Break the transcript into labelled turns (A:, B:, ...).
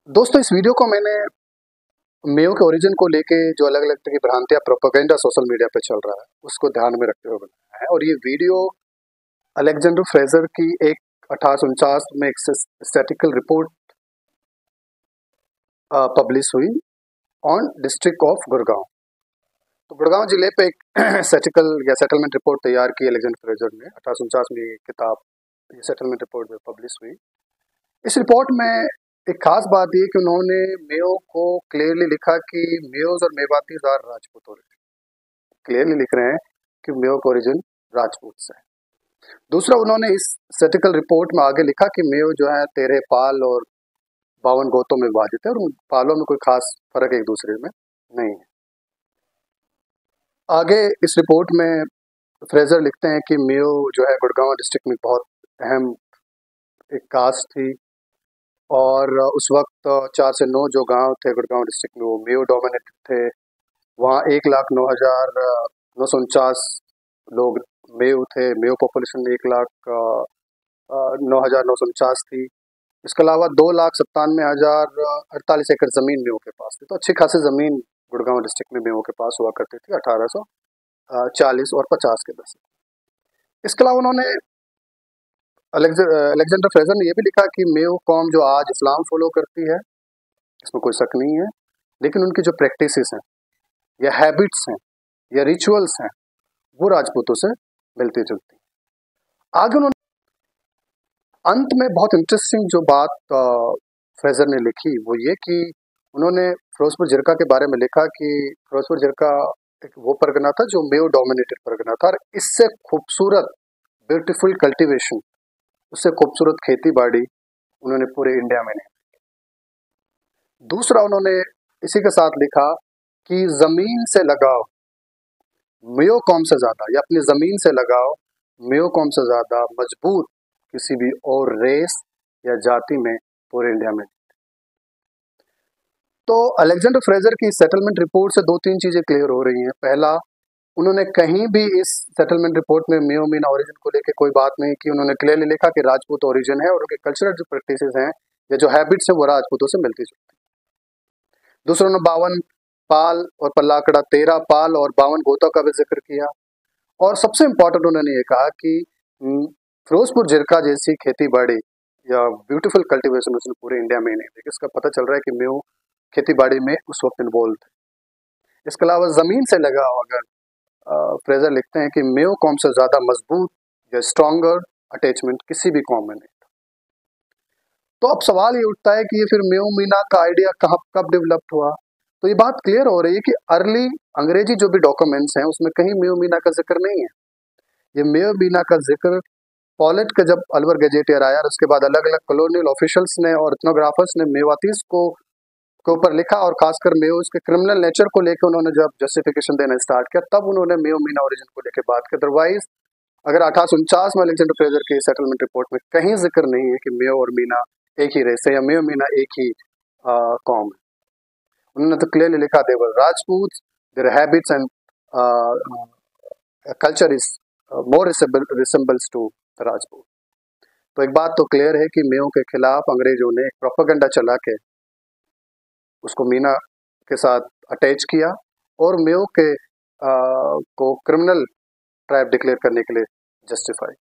A: दोस्तों, इस वीडियो को मैंने मेयो के ओरिजिन को लेके जो अलग अलग तरह की भ्रांतियां प्रोपेगेंडा सोशल मीडिया पे चल रहा है उसको ध्यान में रखते हुए बनाया है। और ये वीडियो अलेक्जेंडर फ्रेजर की एक 1849 में एक स्टैटिकल रिपोर्ट पब्लिश हुई ऑन डिस्ट्रिक्ट ऑफ गुड़गांव। तो गुड़गांव जिले पे एक स्टैटिकल या सेटलमेंट रिपोर्ट तैयार की अलेक्जेंडर फ्रेजर ने 1849 में। ये किताब, ये सेटलमेंट रिपोर्ट जो पब्लिश हुई, इस रिपोर्ट में एक खास बात ये कि उन्होंने मेयो को क्लियरली लिखा कि मेयोज और मेवातीज आर राजपूत ओरिजिन। क्लियरली लिख रहे हैं कि मेयो का ओरिजिन राजपूत से है। दूसरा, उन्होंने इस स्टैटिकल रिपोर्ट में आगे लिखा कि मेयो जो है 13 पाल और 52 गोतों में विभाजित है और उन पालों में कोई खास फर्क एक दूसरे में नहीं है। आगे इस रिपोर्ट में फ्रेजर लिखते हैं कि मेयो जो है गुड़गांव डिस्ट्रिक्ट में बहुत अहम एक कास्ट थी और उस वक्त 4 से 9 जो गांव थे गुड़गांव डिस्ट्रिक्ट में वो मेयो डोमिनेटेड थे। वहाँ 1,09,949 लोग मेयो थे। मेयो पॉपुलेशन 1,09,949 थी। इसके अलावा 2,97,048 एकड़ जमीन मेयो के पास थी। तो अच्छी खासी जमीन गुड़गांव डिस्ट्रिक्ट में मेयो के पास हुआ करती थी 1840 और 50 के दशक। इसके अलावा उन्होंने अलेक्जेंडर फ्रेजर ने यह भी लिखा कि मेयो कौम जो आज इस्लाम फॉलो करती है, इसमें कोई शक नहीं है, लेकिन उनकी जो प्रैक्टिसेस हैं या हैबिट्स हैं या रिचुअल्स हैं वो राजपूतों से मिलती जुलती। आगे उन्होंने अंत में बहुत इंटरेस्टिंग जो बात फ्रेजर ने लिखी वो ये कि उन्होंने फिरोजपुर जिरका के बारे में लिखा कि फिरोजपुर जिरका एक वो परगना था जो मेयो डोमिनेटेड परगना था और इससे खूबसूरत ब्यूटीफुल कल्टीवेशन, उससे खूबसूरत खेती बाड़ी उन्होंने पूरे इंडिया में नहीं। दूसरा, उन्होंने इसी के साथ लिखा कि जमीन से लगाव मेयो कौम से ज्यादा या अपनी जमीन से लगाव मेयो कौम से ज्यादा मजबूत किसी भी और रेस या जाति में पूरे इंडिया में। तो अलेक्जेंडर फ्रेजर की सेटलमेंट रिपोर्ट से 2-3 चीजें क्लियर हो रही हैं। पहला, उन्होंने कहीं भी इस सेटलमेंट रिपोर्ट में मेयो मीना ओरिजिन को लेकर कोई बात नहीं की। उन्होंने क्लियरली लिखा कि राजपूत ओरिजिन है और उनके कल्चरल जो प्रैक्टिसेस हैं या जो हैबिट्स हैं वो राजपूतों से मिलती जुलती। दूसरा, उन्होंने 52 पाल और पल्लाकड़ा 13 पाल और 52 गोतों का भी जिक्र किया। और सबसे इम्पोर्टेंट उन्होंने ये कहा कि फिरोजपुर जिरका जैसी खेती बाड़ी या ब्यूटीफुल कल्टीवेशन उसने पूरे इंडिया में नहीं देखी। इसका पता चल रहा है कि मेयो खेती बाड़ी में उस वक्त इन्वॉल्व थे। इसके अलावा जमीन से लगा, अगर फ्रेजर लिखते हैं कि मेयो कौम से ज्यादा मजबूत या स्ट्रॉन्गर अटैचमेंट किसी भी कौम में नहीं था। तो अब सवाल ये उठता है कि ये फिर मेयो मीना का आइडिया कब डेवलप्ड हुआ। तो ये बात क्लियर हो रही है कि अर्ली अंग्रेजी जो भी डॉक्यूमेंट्स हैं उसमें कहीं मेयो मीना का जिक्र नहीं है। ये मेयो मीना का जिक्र पॉलेट का जब अलवर गजेटियर आया और उसके बाद अलग अलग कॉलोनियल ऑफिशियल्स ने और इथनोग्राफर्स ने मेवातीस को के ऊपर लिखा और खासकर मेयो के क्रिमिनल नेचर को लेकर उन्होंने जब जस्टिफिकेशन देना स्टार्ट किया तब उन्होंने मेयो मीना ओरिजिन को लेकर बात की। अदरवाइज अगर 1849 में अलेक्जेंडर फ्रेजर की सेटलमेंट रिपोर्ट में कहीं जिक्र नहीं है कि मेयो और मीना एक ही रेस है या मेयो मीना एक ही कौम है। उन्होंने तो क्लियरली लिखा they were Rajput, their habits and culture is more resembles to Rajput. तो एक बात तो क्लियर है कि मेयो के खिलाफ अंग्रेजों ने एक प्रोपेगेंडा चला के उसको मीना के साथ अटैच किया और मेयो के को क्रिमिनल ट्राइब डिक्लेयर करने के लिए जस्टिफाई।